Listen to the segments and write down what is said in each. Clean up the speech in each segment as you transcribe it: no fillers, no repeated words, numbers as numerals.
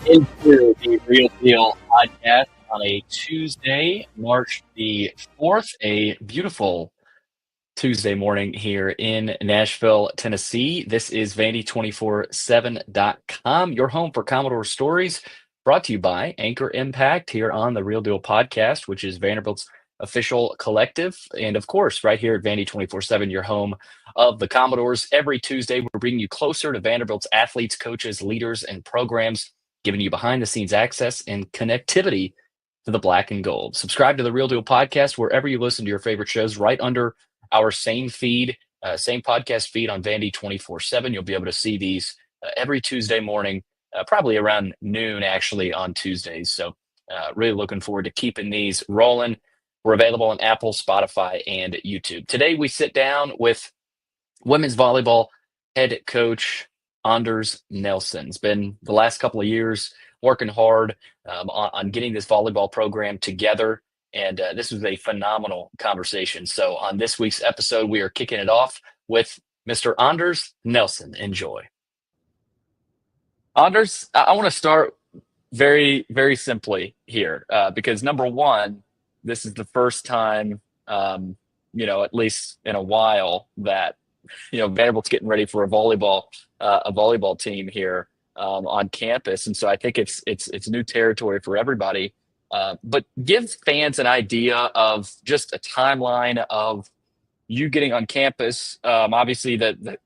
into the Real Deal podcast on a Tuesday, March the 4th, a beautiful Tuesday morning here in Nashville, Tennessee. This is Vandy247.com, your home for Commodore stories, brought to you by Anchor Impact here on the Real Deal podcast, which is Vanderbilt's official collective. And of course, right here at Vandy247, your home of the Commodores. Every Tuesday, we're bringing you closer to Vanderbilt's athletes, coaches, leaders, and programs, giving you behind the scenes access and connectivity to the black and gold. Subscribe to the Real Deal podcast wherever you listen to your favorite shows, right under our same feed, same podcast feed on Vandy 24/7. You'll be able to see these every Tuesday morning, probably around noon, actually, on Tuesdays. So really looking forward to keeping these rolling. We're available on Apple, Spotify, and YouTube. Today, we sit down with women's volleyball head coach Anders Nelson. It's been the last couple of years working hard on getting this volleyball program together. And this was a phenomenal conversation. So on this week's episode, we are kicking it off with Mr. Anders Nelson. Enjoy. Anders, I want to start very, very simply here because number one, this is the first time, at least in a while that, Vanderbilt's getting ready for a volleyball team here on campus. And so I think it's new territory for everybody. But give fans an idea of just a timeline of you getting on campus, obviously the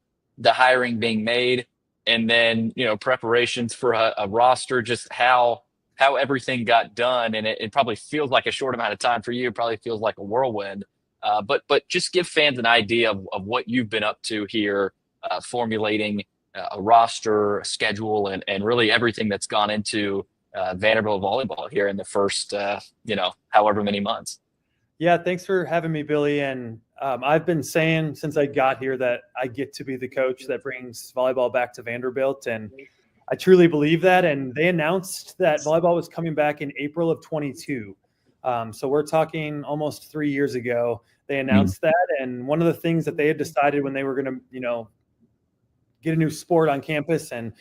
hiring being made, and then preparations for a roster, just how everything got done. And it probably feels like a short amount of time for you. It probably feels like a whirlwind. But just give fans an idea of what you've been up to here, formulating a roster, a schedule, and really everything that's gone into Vanderbilt volleyball here in the first, however many months. Yeah, thanks for having me, Billy. And I've been saying since I got here that I get to be the coach that brings volleyball back to Vanderbilt. And I truly believe that. And they announced that volleyball was coming back in April of 22. So we're talking almost 3 years ago. They announced that. And one of the things that they had decided when they were going to, get a new sport on campus and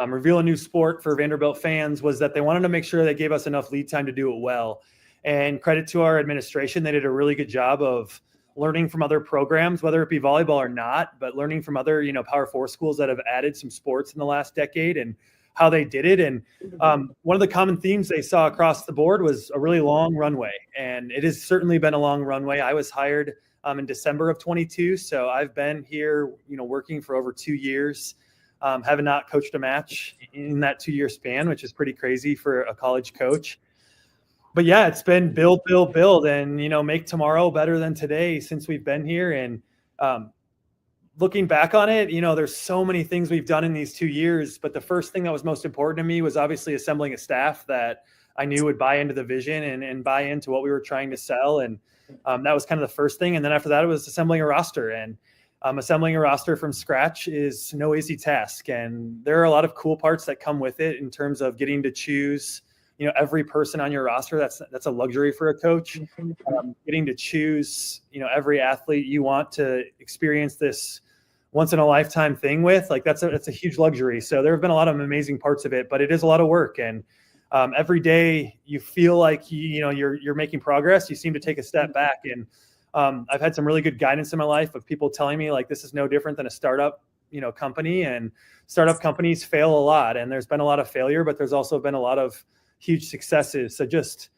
reveal a new sport for Vanderbilt fans was that they wanted to make sure they gave us enough lead time to do it well. And credit to our administration, they did a really good job of learning from other programs, whether it be volleyball or not, but learning from other, Power 4 schools that have added some sports in the last decade and how they did it. And one of the common themes they saw across the board was a really long runway. And it has certainly been a long runway. I was hired in December of 22. So I've been here, working for over 2 years, having not coached a match in that 2-year span, which is pretty crazy for a college coach. But yeah, it's been build, and, make tomorrow better than today since we've been here. And looking back on it, there's so many things we've done in these 2 years. But the first thing that was most important to me was obviously assembling a staff that I knew would buy into the vision and buy into what we were trying to sell. And that was kind of the first thing. And then after that, it was assembling a roster. And assembling a roster from scratch is no easy task. And there are a lot of cool parts that come with it in terms of getting to choose, every person on your roster. That's a luxury for a coach. Getting to choose, every athlete you want to experience this once in a lifetime thing with, that's a huge luxury. So there have been a lot of amazing parts of it, but it is a lot of work. And every day you feel like you're making progress. You seem to take a step back, and I've had some really good guidance in my life of people telling me this is no different than a startup company, and startup companies fail a lot, and there's been a lot of failure, but there's also been a lot of huge successes. So just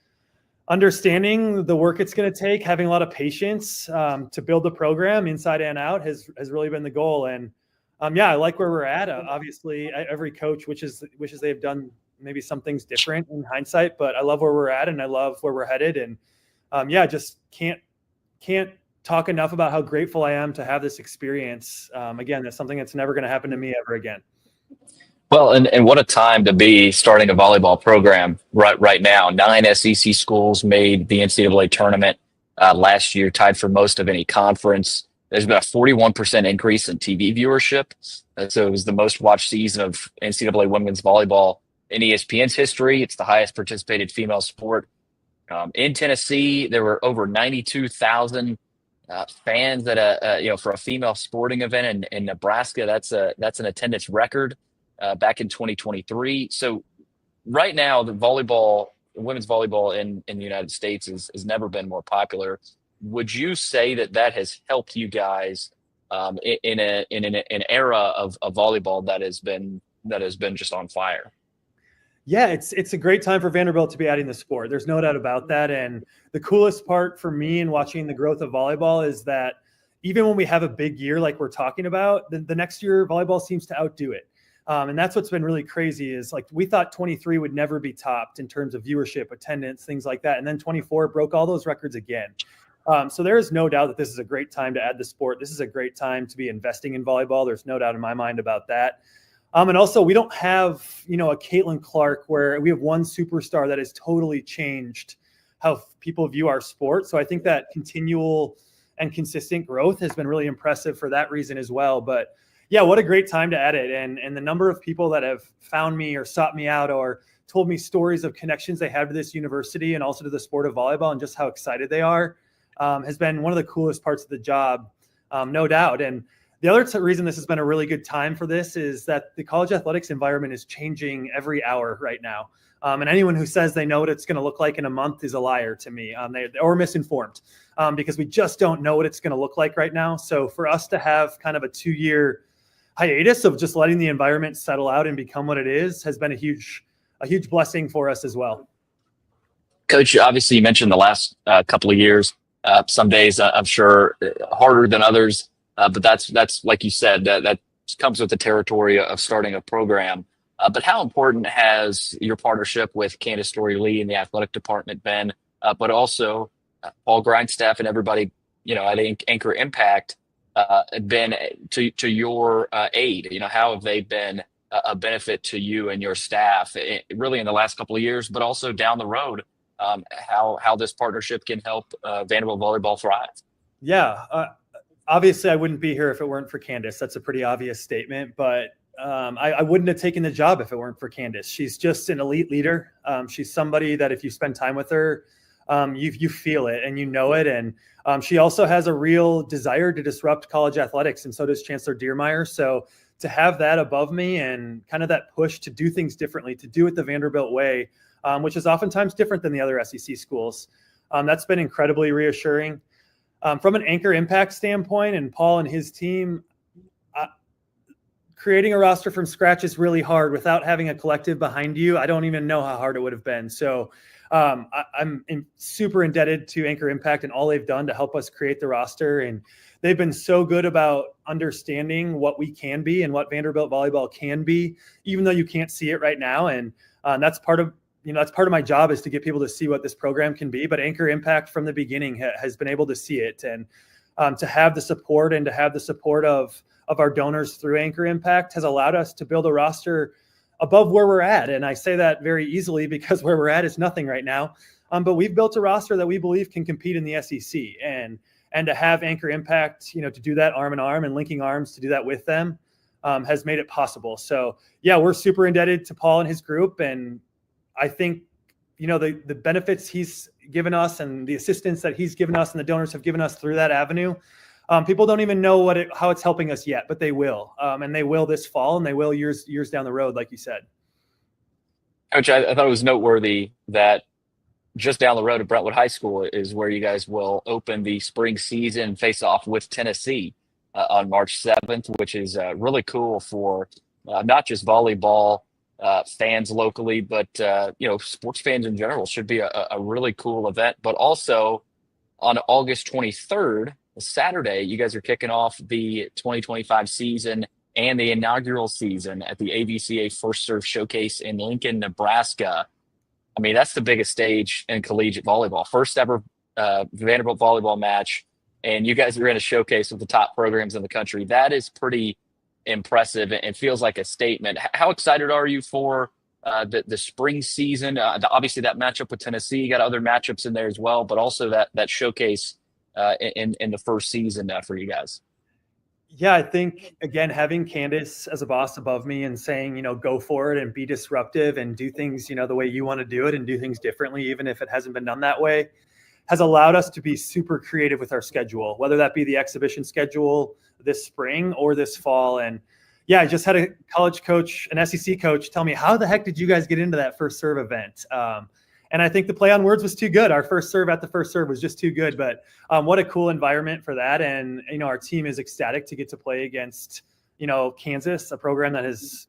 understanding the work it's going to take, having a lot of patience to build the program inside and out has really been the goal. And I like where we're at. Obviously every coach wishes they've done maybe some things different in hindsight, but I love where we're at and I love where we're headed. And just can't talk enough about how grateful I am to have this experience. Again, that's something that's never going to happen to me ever again. Well, and what a time to be starting a volleyball program right now. 9 SEC schools made the NCAA tournament last year, tied for most of any conference. There's been a 41% increase in TV viewership. So it was the most watched season of NCAA women's volleyball in ESPN's history. It's the highest participated female sport in Tennessee. There were over 92,000 fans at for a female sporting event in Nebraska. That's an attendance record back in 2023. So right now, women's volleyball in the United States has never been more popular. Would you say that has helped you guys in an era of volleyball that has been just on fire? Yeah, it's a great time for Vanderbilt to be adding the sport. There's no doubt about that. And the coolest part for me in watching the growth of volleyball is that even when we have a big year like we're talking about, the next year volleyball seems to outdo it. And that's what's been really crazy is like we thought 23 would never be topped in terms of viewership, attendance, things like that. And then 24 broke all those records again. So there is no doubt that this is a great time to add the sport. This is a great time to be investing in volleyball. There's no doubt in my mind about that. And also, we don't have, a Caitlin Clark where we have one superstar that has totally changed how people view our sport. So I think that continual and consistent growth has been really impressive for that reason as well. But yeah, what a great time to add it. And the number of people that have found me or sought me out or told me stories of connections they have to this university and also to the sport of volleyball and just how excited they are has been one of the coolest parts of the job, no doubt. And the other reason this has been a really good time for this is that the college athletics environment is changing every hour right now. And anyone who says they know what it's going to look like in a month is a liar to me, or misinformed, because we just don't know what it's going to look like right now. So for us to have kind of a 2-year hiatus of just letting the environment settle out and become what it is has been a huge blessing for us as well. Coach, obviously you mentioned the last couple of years. Some days I'm sure harder than others. But that's like you said, that comes with the territory of starting a program. But how important has your partnership with Candace Story-Lee in the athletic department been? But also Paul Grindstaff and everybody, at Anchor Impact been to your aid? How have they been a benefit to you and your staff, really in the last couple of years, but also down the road? How this partnership can help Vanderbilt volleyball thrive? Yeah. Obviously, I wouldn't be here if it weren't for Candace. That's a pretty obvious statement, but I wouldn't have taken the job if it weren't for Candace. She's just an elite leader. She's somebody that if you spend time with her, you feel it and you know it. And she also has a real desire to disrupt college athletics, and so does Chancellor Diermeyer. So to have that above me and kind of that push to do things differently, to do it the Vanderbilt way, which is oftentimes different than the other SEC schools, that's been incredibly reassuring. From an Anchor Impact standpoint and Paul and his team, creating a roster from scratch is really hard without having a collective behind you. I don't even know how hard it would have been. So I'm super indebted to Anchor Impact and all they've done to help us create the roster. And they've been so good about understanding what we can be and what Vanderbilt volleyball can be, even though you can't see it right now. And that's part of my job is to get people to see what this program can be. But Anchor Impact from the beginning has been able to see it, and to have the support and to have the support of our donors through Anchor Impact has allowed us to build a roster above where we're at. And I say that very easily because where we're at is nothing right now. But we've built a roster that we believe can compete in the SEC, and to have Anchor Impact, to do that arm in arm and linking arms to do that with them has made it possible. So yeah, we're super indebted to Paul and his group. And I think, the benefits he's given us and the assistance that he's given us and the donors have given us through that avenue, people don't even know how it's helping us yet, but they will. And they will this fall, and they will years down the road, like you said. Coach, I thought it was noteworthy that just down the road at Brentwood High School is where you guys will open the spring season face-off with Tennessee on March 7th, which is really cool for not just volleyball fans locally, but sports fans in general. Should be a really cool event. But also on August 23rd, Saturday, you guys are kicking off the 2025 season and the inaugural season at the AVCA First Serve Showcase in Lincoln, Nebraska. I mean, that's the biggest stage in collegiate volleyball. First ever Vanderbilt volleyball match, and you guys are in a showcase with the top programs in the country. That is pretty impressive and feels like a statement. How excited are you for the spring season? Obviously, that matchup with Tennessee, you got other matchups in there as well, but also that showcase in the first season for you guys. Yeah, I think, again, having Candace as a boss above me and saying, go for it and be disruptive and do things, the way you want to do it and do things differently, even if it hasn't been done that way, has allowed us to be super creative with our schedule, whether that be the exhibition schedule this spring or this fall. And Yeah, I just had a college coach, an SEC coach, tell me, how the heck did you guys get into that first serve event? And I think the play on words was too good. Our first serve at the first serve was just too good. But what a cool environment for that. And, our team is ecstatic to get to play against, Kansas, a program that has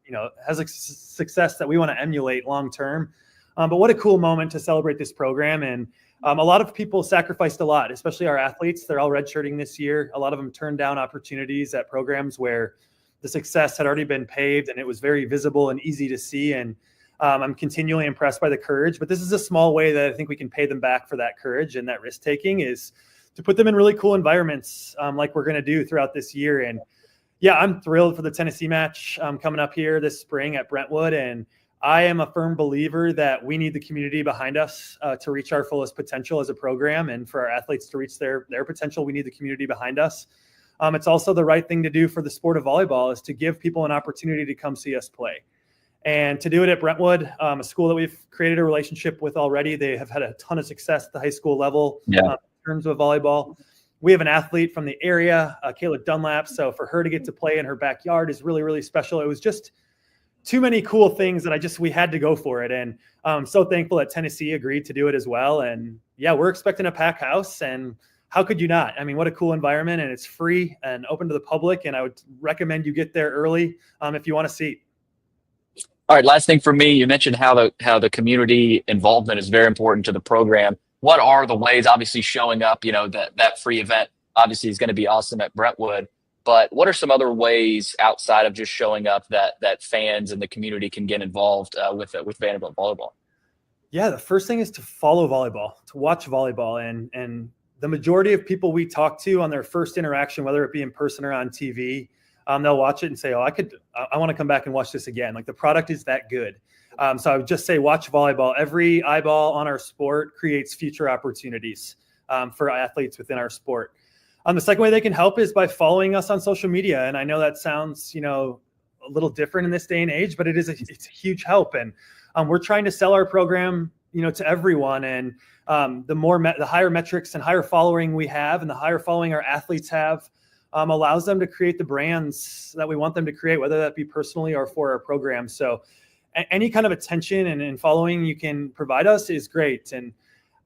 a success that we want to emulate long term. But what a cool moment to celebrate this program. And a lot of people sacrificed a lot, especially our athletes. They're all redshirting this year. A lot of them turned down opportunities at programs where the success had already been paved and it was very visible and easy to see. And I'm continually impressed by the courage, but this is a small way that I think we can pay them back for that courage and that risk taking, is to put them in really cool environments like we're going to do throughout this year. And yeah, I'm thrilled for the Tennessee match coming up here this spring at Brentwood. And I am a firm believer that we need the community behind us to reach our fullest potential as a program, and for our athletes to reach their potential, we need the community behind us. It's also the right thing to do for the sport of volleyball, is to give people an opportunity to come see us play. And to do it at Brentwood, a school that we've created a relationship with already. They have had a ton of success at the high school level in terms of volleyball. We have an athlete from the area, Kayla Dunlap. So for her to get to play in her backyard is really, really special. It was just too many cool things that we had to go for it. And I'm so thankful that Tennessee agreed to do it as well. And yeah, we're expecting a packed house, and how could you not? I mean, what a cool environment, and it's free and open to the public. And I would recommend you get there early if you want to see. All right, last thing for me, you mentioned how the community involvement is very important to the program. What are the ways, obviously showing up, that free event obviously is going to be awesome at Brentwood, but what are some other ways outside of just showing up that fans and the community can get involved with Vanderbilt volleyball? Yeah, the first thing is to follow volleyball, to watch volleyball. And the majority of people we talk to on their first interaction, whether it be in person or on TV, they'll watch it and say, I want to come back and watch this again. Like, the product is that good. So I would just say, watch volleyball. Every eyeball on our sport creates future opportunities for athletes within our sport. The second way they can help is by following us on social media. And I know that sounds, a little different in this day and age, but it's a huge help. And we're trying to sell our program, to everyone. And the higher metrics and higher following we have, and the higher following our athletes have, allows them to create the brands that we want them to create, whether that be personally or for our program. So any kind of attention and following you can provide us is great. And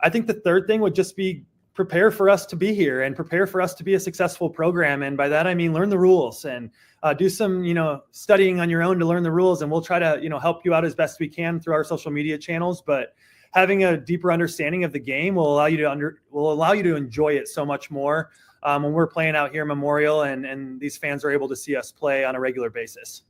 I think the third thing would just be prepare for us to be here and prepare for us to be a successful program. And by that, I mean, learn the rules and do some, studying on your own to learn the rules. And we'll try to, help you out as best we can through our social media channels. But having a deeper understanding of the game will allow you to enjoy it so much more when we're playing out here in Memorial and these fans are able to see us play on a regular basis.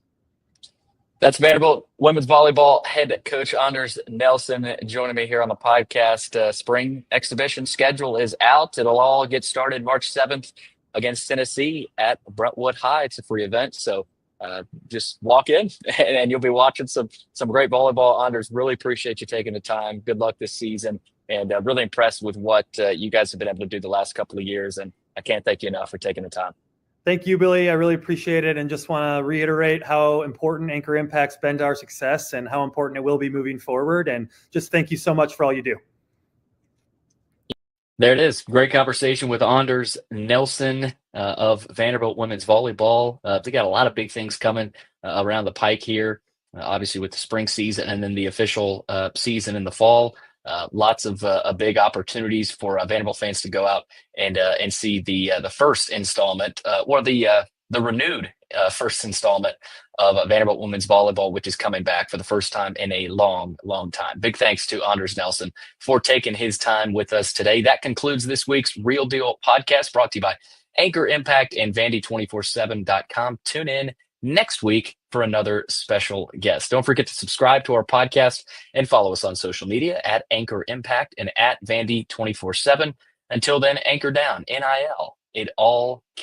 That's Vanderbilt women's volleyball head coach Anders Nelson joining me here on the podcast. Spring exhibition schedule is out. It'll all get started March 7th against Tennessee at Brentwood High. It's a free event, so just walk in and you'll be watching some great volleyball. Anders, really appreciate you taking the time. Good luck this season, and really impressed with what you guys have been able to do the last couple of years, and I can't thank you enough for taking the time. Thank you, Billy. I really appreciate it, and just want to reiterate how important Anchor Impact's been to our success and how important it will be moving forward. And just thank you so much for all you do. There it is. Great conversation with Anders Nelson of Vanderbilt women's volleyball. They got a lot of big things coming around the pike here, obviously with the spring season and then the official season in the fall. Lots of big opportunities for Vanderbilt fans to go out and see the first installment or the renewed first installment of Vanderbilt women's volleyball, which is coming back for the first time in a long, long time. Big thanks to Anders Nelson for taking his time with us today. That concludes this week's Real Deal podcast, brought to you by Anchor Impact and Vandy247.com. Tune in next week for another special guest. Don't forget to subscribe to our podcast and follow us on social media at Anchor Impact and at Vandy247. Until then, anchor down, NIL. It all counts.